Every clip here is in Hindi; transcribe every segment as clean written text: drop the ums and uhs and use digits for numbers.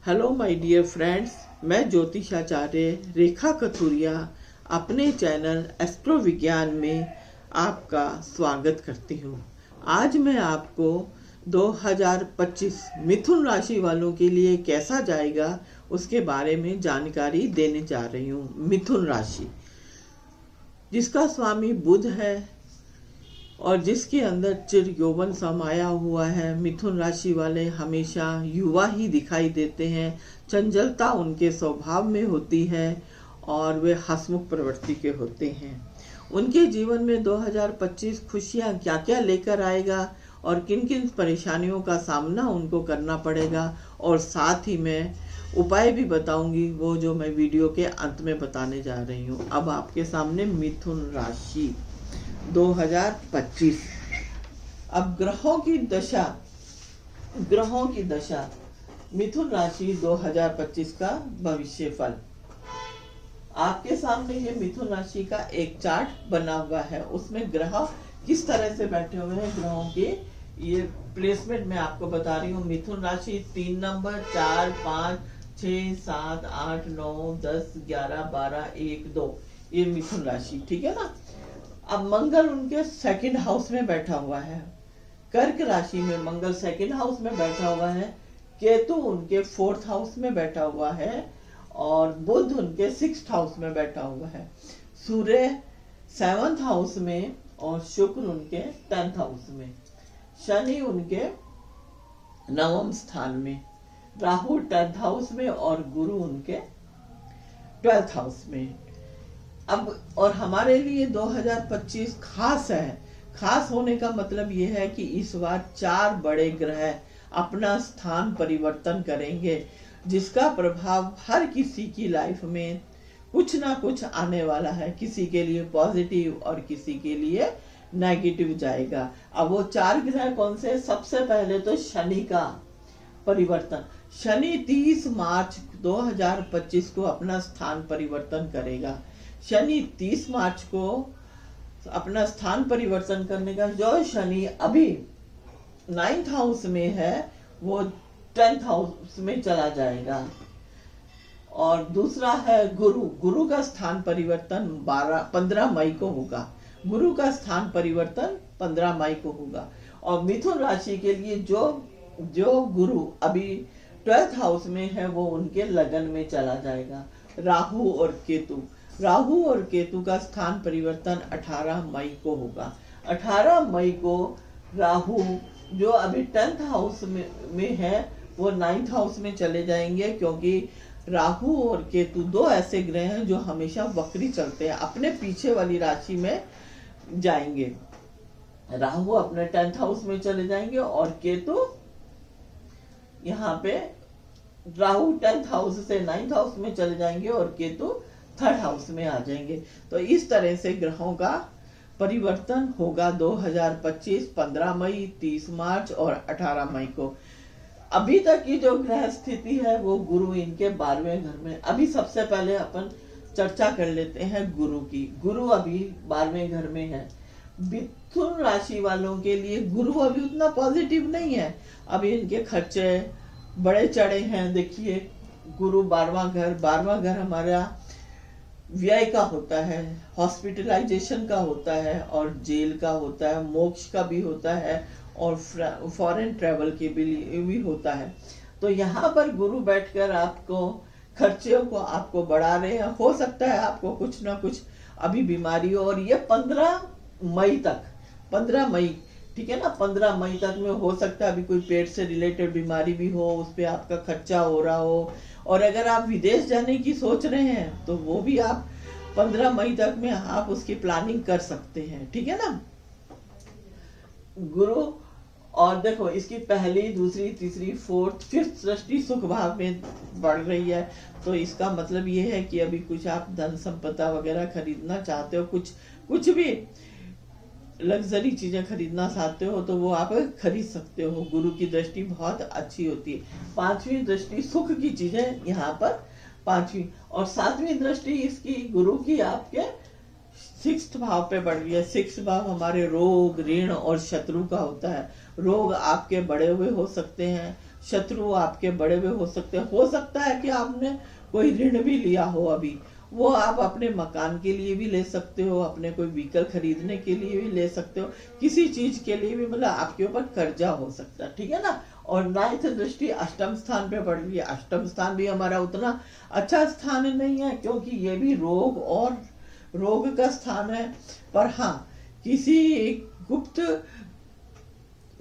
हेलो माय डियर फ्रेंड्स, मैं ज्योतिषाचार्य रेखा कथुरिया अपने चैनल एस्ट्रो विज्ञान में आपका स्वागत करती हूँ। आज मैं आपको 2025 मिथुन राशि वालों के लिए कैसा जाएगा उसके बारे में जानकारी देने जा रही हूँ। मिथुन राशि जिसका स्वामी बुध है और जिसके अंदर चिर यौवन समाया हुआ है। मिथुन राशि वाले हमेशा युवा ही दिखाई देते हैं, चंचलता उनके स्वभाव में होती है और वे हंसमुख प्रवृत्ति के होते हैं। उनके जीवन में 2025 खुशियां क्या क्या लेकर आएगा और किन किन परेशानियों का सामना उनको करना पड़ेगा, और साथ ही मैं उपाय भी बताऊंगी, वो जो मैं वीडियो के अंत में बताने जा रही हूँ। अब आपके सामने मिथुन राशि 2025। अब ग्रहों की दशा मिथुन राशि 2025 का भविष्य फल। आपके सामने ये मिथुन राशि का एक चार्ट बना हुआ है, उसमें ग्रह किस तरह से बैठे हुए हैं, ग्रहों के ये प्लेसमेंट मैं आपको बता रही हूँ। मिथुन राशि 3 नंबर, 4, 5, 6, 7, 8, 9, 10, 11, 12, 1, 2, ये मिथुन राशि, ठीक है ना। अब मंगल उनके सेकंड हाउस में बैठा हुआ है, कर्क राशि में मंगल सेकंड हाउस में बैठा हुआ है, केतु उनके फोर्थ हाउस में बैठा हुआ है और बुध उनके सिक्स्थ हाउस में बैठा हुआ है, सूर्य सेवंथ हाउस में और शुक्र उनके 10th हाउस में, शनि उनके 9वें स्थान में, राहु 10th हाउस में और गुरु उनके 12th हाउस में। अब और हमारे लिए 2025 खास है। खास होने का मतलब ये है कि इस बार 4 बड़े ग्रह अपना स्थान परिवर्तन करेंगे, जिसका प्रभाव हर किसी की लाइफ में कुछ ना कुछ आने वाला है। किसी के लिए पॉजिटिव और किसी के लिए नेगेटिव जाएगा। अब वो 4 ग्रह कौन से? सबसे पहले तो शनि का परिवर्तन। शनि 30 मार्च 2025 को अपना स्थान परिवर्तन करेगा। शनि 30 मार्च को अपना स्थान परिवर्तन करने का, जो शनि अभी 9th हाउस में है वो 10th हाउस में चला जाएगा। और दूसरा है गुरु का स्थान परिवर्तन 15 मई को होगा। गुरु का स्थान परिवर्तन 15 मई को होगा। और मिथुन राशि के लिए जो गुरु अभी 12th हाउस में है वो उनके लगन में चला जाएगा। राहु और केतु का स्थान परिवर्तन 18 मई को होगा। 18 मई को राहु जो अभी 10th हाउस में है वो 9th हाउस में चले जाएंगे, क्योंकि राहु और केतु 2 ऐसे ग्रह हैं जो हमेशा वक्री चलते हैं, अपने पीछे वाली राशि में जाएंगे। राहु अपने 10th हाउस में चले जाएंगे और केतु यहाँ पे राहु 10th हाउस से 9th हाउस में चले जाएंगे और केतु 3rd हाउस में आ जाएंगे। तो इस तरह से ग्रहों का परिवर्तन होगा 2025 15 मई, 30 मार्च और 18 मई को। अभी तक की जो ग्रह स्थिति है वो गुरु इनके 12वें घर में। अभी सबसे पहले अपन चर्चा कर लेते हैं गुरु की। गुरु अभी 12वें घर में है। मिथुन राशि वालों के लिए गुरु अभी उतना पॉजिटिव नहीं है। अभी इनके खर्चे बड़े चढ़े हैं। देखिए, गुरु 12वां घर हमारा व्यय का होता है, हॉस्पिटलाइजेशन का होता है और जेल का होता है, मोक्ष का भी होता है और फॉरेन ट्रैवल के भी होता है। तो यहाँ पर गुरु बैठकर आपको खर्चों को आपको बढ़ा रहे हैं। हो सकता है आपको कुछ ना कुछ अभी बीमारी हो, और ये 15 मई, ठीक है ना, 15 मई तक में हो सकता है अभी कोई पेट से रिलेटेड बीमारी भी हो, उस पर आपका खर्चा हो रहा हो। और अगर आप विदेश जाने की सोच रहे हैं तो वो भी आप 15 मई तक में आप उसकी प्लानिंग कर सकते हैं, ठीक है ना। गुरु और देखो, इसकी पहली, दूसरी, तीसरी, 4th, 5th दृष्टि सुख भाव में बढ़ रही है। तो इसका मतलब ये है कि अभी कुछ आप धन संपदा वगैरह खरीदना चाहते हो, कुछ भी लग्जरी चीजें खरीदना चाहते हो तो वो आप खरीद सकते हो। गुरु की दृष्टि बहुत अच्छी होती है। 5वीं दृष्टि सुख की चीजें यहाँ पर 5वीं, और 7वीं दृष्टि इसकी गुरु की आपके 6th भाव पे बढ़ रही है। 6th भाव हमारे रोग, ऋण और शत्रु का होता है। रोग आपके बढ़े हुए हो सकते हैं, शत्रु आपके बढ़े हुए हो सकते हैं। हो सकता है कि आपने कोई ऋण भी लिया हो अभी, वो आप अपने मकान के लिए भी ले सकते हो, अपने कोई व्हीकल खरीदने के लिए भी ले सकते हो, किसी चीज के लिए भी, मतलब आपके ऊपर कर्जा हो सकता है, ठीक है ना। और 9th दृष्टि अष्टम स्थान पे पड़ रही है। अष्टम स्थान भी हमारा उतना अच्छा स्थान नहीं है, क्योंकि ये भी रोग का स्थान है। पर हाँ, किसी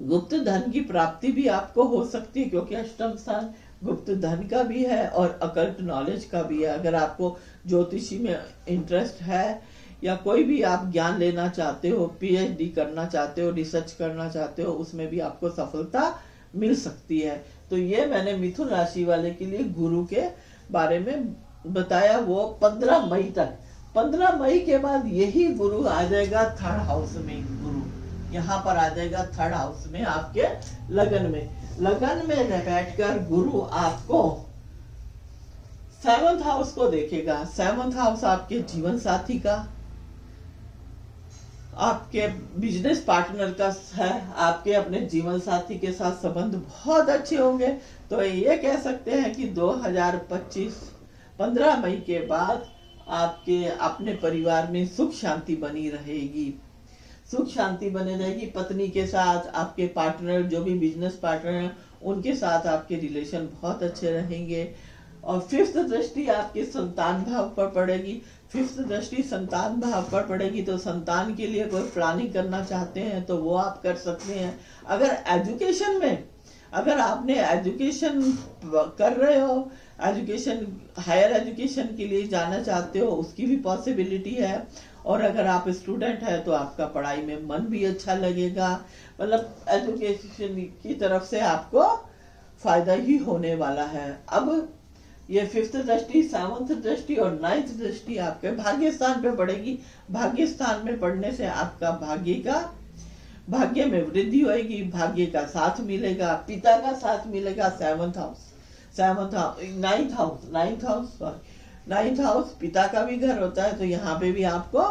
गुप्त धन की प्राप्ति भी आपको हो सकती है, क्योंकि अष्टम स्थान गुप्त धन का भी है और अकल्ट नॉलेज का भी है। अगर आपको ज्योतिषी में इंटरेस्ट है या कोई भी आप ज्ञान लेना चाहते हो, पीएचडी करना चाहते हो, रिसर्च करना चाहते हो, उसमें भी आपको सफलता मिल सकती है। तो ये मैंने मिथुन राशि वाले के लिए गुरु के बारे में बताया, वो 15 मई तक। 15 मई के बाद यही गुरु आ जाएगा 3rd हाउस में। गुरु यहाँ पर आ जाएगा 3rd हाउस में, आपके लगन में बैठकर गुरु आपको 7th हाउस को देखेगा। 7th हाउस आपके जीवन साथी का, आपके बिजनेस पार्टनर का है। आपके अपने जीवन साथी के साथ संबंध बहुत अच्छे होंगे। तो ये कह सकते हैं कि 2025 15 मई के बाद आपके अपने परिवार में सुख शांति बनी रहेगी, सुख शांति बने रहेगी। पत्नी के साथ, आपके पार्टनर जो भी बिजनेस पार्टनर हैं, उनके साथ आपके रिलेशन बहुत अच्छे रहेंगे। और 5th दृष्टि आपके संतान भाव पर पड़ेगी। 5th दृष्टि संतान भाव पर पड़ेगी, तो संतान के लिए कोई प्लानिंग करना चाहते हैं तो वो आप कर सकते हैं। अगर एजुकेशन में, अगर आपने एजुकेशन कर रहे हो, एजुकेशन हायर एजुकेशन के लिए जाना चाहते हो, उसकी भी पॉसिबिलिटी है। और अगर आप स्टूडेंट है तो आपका पढ़ाई में मन भी अच्छा लगेगा, मतलब एजुकेशन की तरफ से आपको फायदा ही होने वाला है। अब ये 5th दृष्टि, 7th दृष्टि और 9th दृष्टि आपके भाग्य स्थान पे पड़ेगी। भाग्य स्थान में पड़ने से आपका भाग्य में वृद्धि होगी, भाग्य का साथ मिलेगा, पिता का साथ मिलेगा। 9th हाउस पिता का भी घर होता है, तो यहाँ पे भी आपको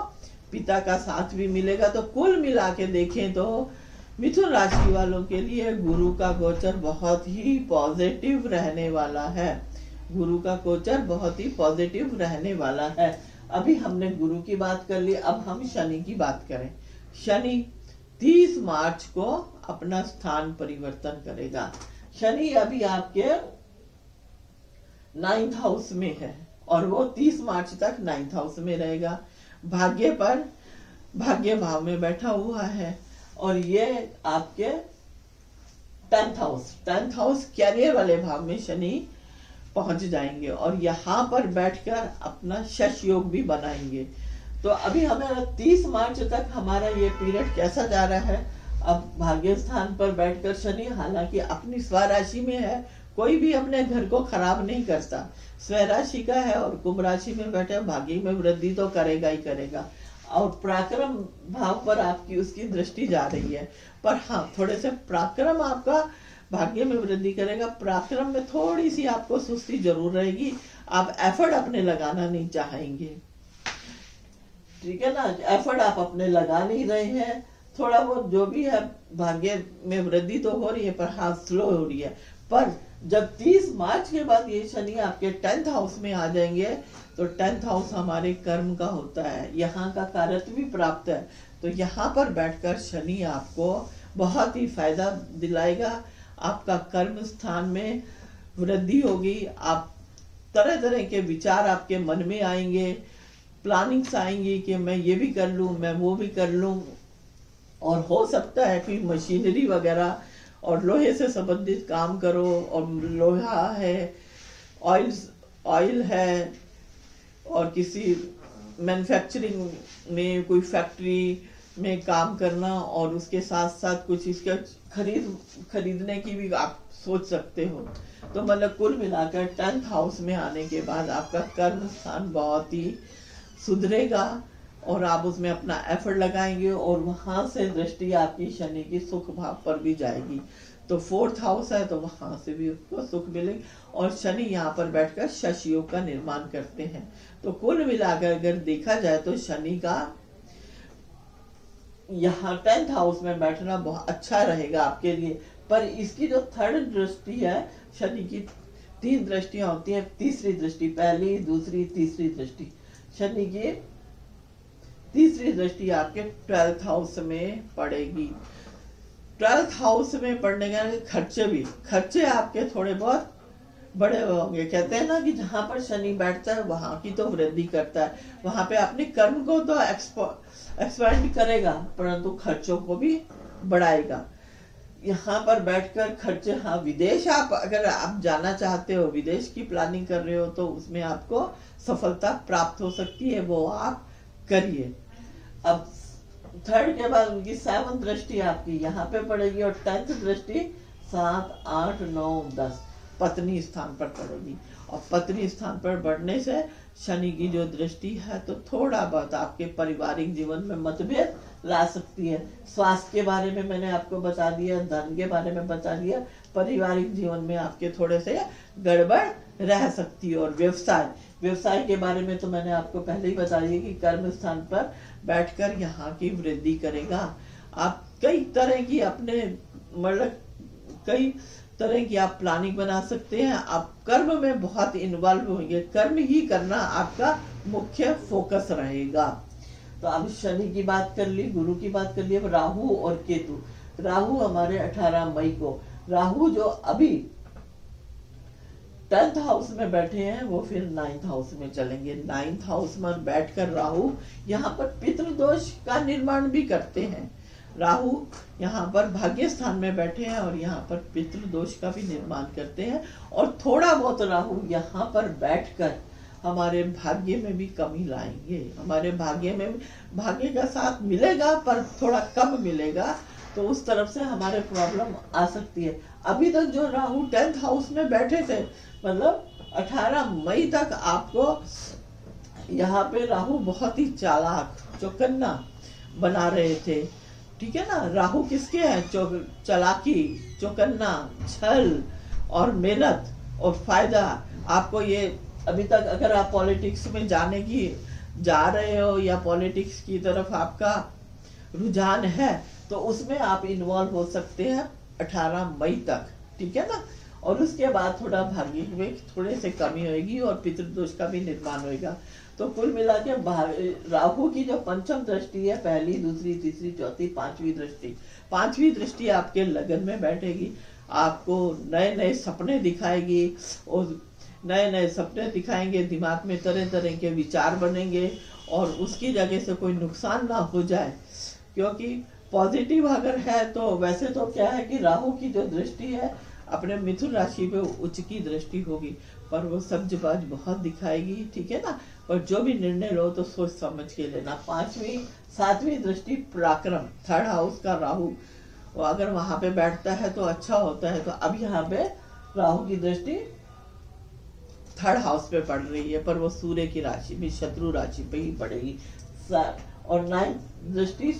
पिता का साथ भी मिलेगा। तो कुल मिला के देखें तो मिथुन राशि वालों के लिए गुरु का गोचर बहुत ही पॉजिटिव रहने वाला है। गुरु का गोचर बहुत ही पॉजिटिव रहने वाला है। अभी हमने गुरु की बात कर ली, अब हम शनि की बात करें। शनि 30 मार्च को अपना स्थान परिवर्तन करेगा। शनि अभी आपके 9th हाउस में है और वो 30 मार्च तक 9th हाउस में रहेगा। भाग्य भाव में बैठा हुआ है और ये आपके 10th हाउस कैरियर वाले भाव में शनि पहुंच जाएंगे और यहाँ पर बैठकर अपना शश योग भी बनाएंगे। तो अभी हमारा 30 मार्च तक हमारा ये पीरियड कैसा जा रहा है। अब भाग्य स्थान पर बैठकर शनि, हालांकि अपनी स्वराशि में है, कोई भी अपने घर को खराब नहीं करता, स्वराशि का है और कुंभ राशि में बैठे, भाग्य में वृद्धि तो करेगा ही करेगा। और पराक्रम भाव पर आपकी उसकी दृष्टि जा रही है, पर हाँ थोड़े से पराक्रम आपका भाग्य में वृद्धि करेगा। पराक्रम में थोड़ी सी आपको सुस्ती जरूर रहेगी, आप एफर्ट अपने लगाना नहीं चाहेंगे, ठीक है ना। एफर्ट आप अपने लगा नहीं रहे हैं, थोड़ा बहुत जो भी है भाग्य में वृद्धि तो हो रही है, पर हाँ स्लो हो रही है। पर जब 30 मार्च के बाद ये शनि आपके 10th हाउस में आ जाएंगे, तो 10th हाउस हमारे कर्म का होता है, यहाँ का कारक भी प्राप्त है। तो यहाँ पर बैठकर शनि आपको बहुत ही फायदा दिलाएगा। आपका कर्म स्थान में वृद्धि होगी, आप तरह तरह के विचार आपके मन में आएंगे, प्लानिंग्स आएंगी कि मैं ये भी कर लूँ, मैं वो भी कर लूँ। और हो सकता है कि मशीनरी वगैरह और लोहे से संबंधित काम करो, और लोहा है, ऑयल है, और किसी मैन्युफैक्चरिंग में कोई फैक्ट्री में काम करना, और उसके साथ साथ कुछ इसका खरीदने की भी आप सोच सकते हो। तो मतलब कुल मिलाकर 10th हाउस में आने के बाद आपका कर्म स्थान बहुत ही सुधरेगा और आप उसमें अपना एफर्ट लगाएंगे, और वहां से दृष्टि आपकी शनि की सुख भाव पर भी जाएगी। तो 4th हाउस है तो वहां से भी उसको सुख मिलेगी, और शनि यहाँ पर बैठकर शश योग का निर्माण करते हैं। तो कुल मिलाकर अगर देखा जाए तो शनि का यहाँ 10th हाउस में बैठना बहुत अच्छा रहेगा आपके लिए। पर इसकी जो थर्ड दृष्टि है, शनि की 3 दृष्टियां होती हैं, तीसरी दृष्टि, पहली दूसरी तीसरी दृष्टि, शनि की तीसरी दृष्टि आपके 12th हाउस में पड़ेगी। 12th हाउस में पड़ने के खर्चे आपके थोड़े बहुत बड़े होंगे। कहते हैं ना कि जहां पर शनि बैठता है वहां की तो वृद्धि करता है, वहां पे अपने कर्म को तो एक्सपेंड करेगा परंतु खर्चों को भी बढ़ाएगा। यहाँ पर बैठकर खर्चे, हाँ विदेश अगर आप जाना चाहते हो, विदेश की प्लानिंग कर रहे हो तो उसमें आपको सफलता प्राप्त हो सकती है, वो आप करिए। अब थर्ड के बाद उनकी 7th दृष्टि आपकी यहाँ पे पड़ेगी और 10th दृष्टि 7, 8, 9, 10 पत्नी स्थान पर पड़ेगी। और पत्नी स्थान पर बढ़ने से शनि की जो दृष्टि है तो थोड़ा बहुत आपके पारिवारिक जीवन में मतभेद ला सकती है। स्वास्थ्य के बारे में मैंने आपको बता दिया, धन के बारे में बता दिया, पारिवारिक जीवन में आपके थोड़े से गड़बड़ रह सकती है। और व्यवसाय के बारे में तो मैंने आपको पहले ही बता दिया कि कर्म स्थान पर बैठकर यहाँ की वृद्धि करेगा। आप कई तरह की कई तरह की आप प्लानिंग बना सकते हैं। आप कर्म में बहुत इन्वॉल्व होंगे, कर्म ही करना आपका मुख्य फोकस रहेगा। तो अब शनि की बात कर ली, गुरु की बात कर ली। अब राहु और केतु। राहु हमारे 18 मई को, राहु जो अभी 10th हाउस में बैठे हैं वो फिर 9th हाउस में चलेंगे। 9th हाउस में बैठकर राहु यहाँ पर पितृदोष का निर्माण भी करते हैं। राहु यहाँ पर भाग्य स्थान में बैठे हैं और यहाँ पर पितृदोष का भी निर्माण करते हैं। और थोड़ा बहुत राहु यहाँ पर बैठकर हमारे भाग्य में भी कमी लाएंगे। हमारे भाग्य का साथ मिलेगा पर थोड़ा कम मिलेगा, तो उस तरफ से हमारे प्रॉब्लम आ सकती है। अभी तक जो राहु 10th हाउस में बैठे थे, मतलब 18 मई तक आपको यहाँ पे राहु बहुत ही चालाक चौकन्ना बना रहे थे, ठीक है ना। राहु किसके हैं? चालाकी, चौकन्ना, छल और मेहनत और फायदा। आपको ये अभी तक अगर आप पॉलिटिक्स में जा रहे हो या पॉलिटिक्स की तरफ आपका रुझान है तो उसमें आप इन्वॉल्व हो सकते हैं 18 मई तक, ठीक है ना। और उसके बाद थोड़ा भाग्य में थोड़े से कमी होगी और पितृदोष का भी निर्माण होगा। तो कुल मिला के राहु की जो पंचम दृष्टि है, पहली दूसरी तीसरी चौथी पांचवी दृष्टि आपके लगन में बैठेगी। आपको नए नए सपने दिखाएगी और नए नए सपने दिखाएंगे, दिमाग में तरह तरह के विचार बनेंगे और उसकी जगह से कोई नुकसान ना हो जाए। क्योंकि पॉजिटिव अगर है तो वैसे तो क्या है कि राहु की जो दृष्टि है अपने मिथुन राशि पे उच्च की दृष्टि होगी, पर वो सब्जबाज बहुत दिखाएगी, ठीक है ना। पर जो भी निर्णय लो तो सोच समझ के लेना। 5वीं 7वीं दृष्टि पराक्रम, 3rd हाउस का राहु, वो अगर वहां पे बैठता है तो अच्छा होता है। तो अब यहाँ पे राहु की दृष्टि 3rd हाउस पे पड़ रही है, पर वो सूर्य की राशि भी शत्रु राशि पे ही पड़ेगी। और 9th दृष्टि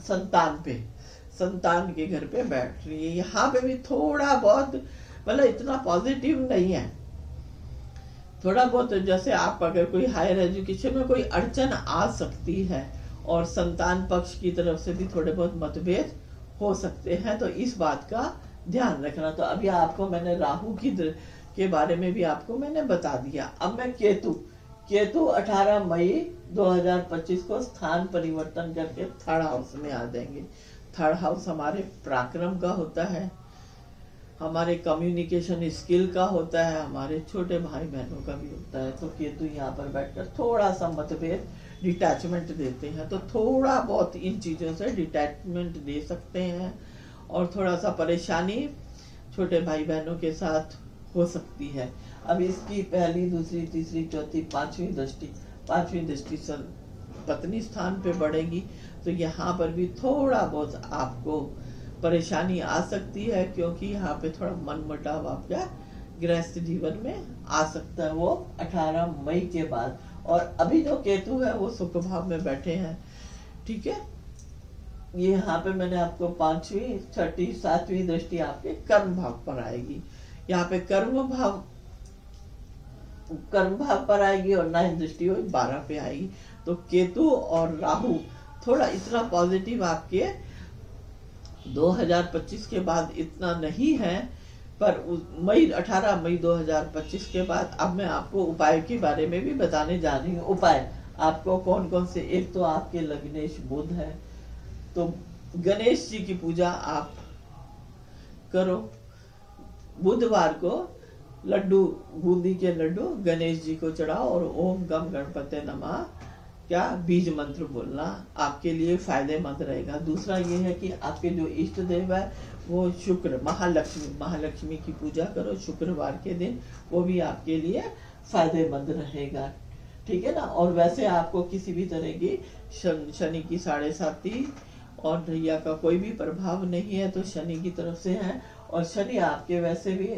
संतान के घर पे बैठ रही है। यहाँ पे भी थोड़ा बहुत मतलब इतना पॉजिटिव नहीं है, थोड़ा बहुत जैसे आप अगर कोई हायर एजुकेशन में कोई अड़चन आ सकती है और संतान पक्ष की तरफ से भी थोड़े बहुत मतभेद हो सकते हैं, तो इस बात का ध्यान रखना। तो अभी आपको मैंने राहु के बारे में भी आपको मैंने बता दिया। अब मैं केतु 18 मई 2025 को स्थान परिवर्तन करके 3rd हाउस में आ जाएंगे। 3rd हाउस हमारे पराक्रम का होता है, हमारे कम्युनिकेशन स्किल का होता है, हमारे छोटे भाई बहनों का भी होता है। तो केतु यहाँ पर बैठकर थोड़ा सा मतभेद, डिटैचमेंट देते हैं। तो थोड़ा बहुत इन चीज़ों से डिटैचमेंट दे सकते हैं और थोड़ा सा परेशानी छोटे भाई बहनों के साथ हो सकती है। अब इसकी पहली दूसरी तीसरी चौथी पांचवी दृष्टि पत्नी स्थान पे बढ़ेगी, तो यहाँ पर भी थोड़ा बहुत आपको परेशानी आ सकती है, क्योंकि यहाँ पे थोड़ा मनमुटाव आपका गृहस्थ जीवन में आ सकता है, वो 18 मई के बाद। और अभी जो केतु है वो सुख भाव में बैठे हैं, ठीक है। ये यहाँ पे मैंने आपको 5वीं 6ठी 7वीं दृष्टि आपके कर्म भाव पर आएगी। यहाँ पे कर्म भाव पर आएगी और 9th दृष्टि 12 पे आएगी। तो केतु और राहु थोड़ा इतना पॉजिटिव आपके 2025 के बाद इतना नहीं है, पर 18 मई 2025 के बाद अब मैं आपको उपाय के बारे में भी बताने जा रही हूँ। उपाय आपको कौन कौन से, एक तो आपके लग्नेश बुध है, तो गणेश जी की पूजा आप करो। बुधवार को लड्डू, बूंदी के लड्डू गणेश जी को चढ़ाओ और ओम गम गणपते नमः क्या बीज मंत्र बोलना आपके लिए फायदेमंद रहेगा। दूसरा ये है कि आपके जो इष्ट देव है वो शुक्र, महालक्ष्मी की पूजा करो शुक्रवार के दिन, वो भी आपके लिए फायदेमंद रहेगा, ठीक है ना। और वैसे आपको किसी भी तरह की शनि की 7.5 और ढैया का कोई भी प्रभाव नहीं है, तो शनि की तरफ से है। और शनि आपके वैसे भी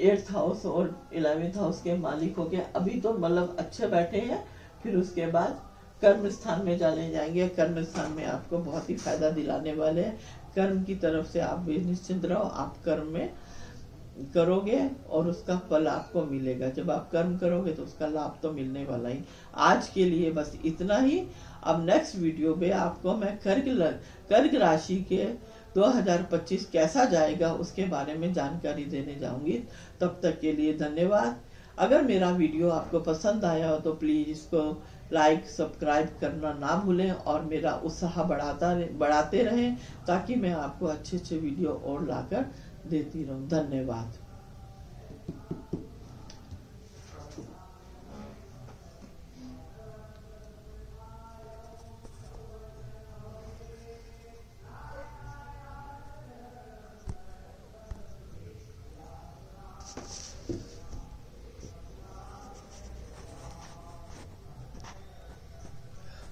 8th हाउस और 11th हाउस के मालिक हो गए, अभी तो मतलब अच्छे बैठे हैं, फिर उसके बाद कर्म स्थान में चले जाएंगे। कर्म स्थान में आपको बहुत ही फायदा दिलाने वाले हैं। कर्म की तरफ से आप भी निश्चिंत रहो, आप कर्म में करोगे और उसका फल आपको मिलेगा। जब आप कर्म करोगे तो उसका लाभ तो मिलने वाला ही। आज के लिए बस इतना ही। अब नेक्स्ट वीडियो में आपको मैं कर्क राशि के 2025 कैसा जाएगा उसके बारे में जानकारी देने जाऊंगी। तब तक के लिए धन्यवाद। अगर मेरा वीडियो आपको पसंद आया हो तो प्लीज इसको लाइक सब्सक्राइब करना ना भूलें और मेरा उत्साह बढ़ाते रहें, ताकि मैं आपको अच्छे अच्छे वीडियो और लाकर देती रहूं। धन्यवाद।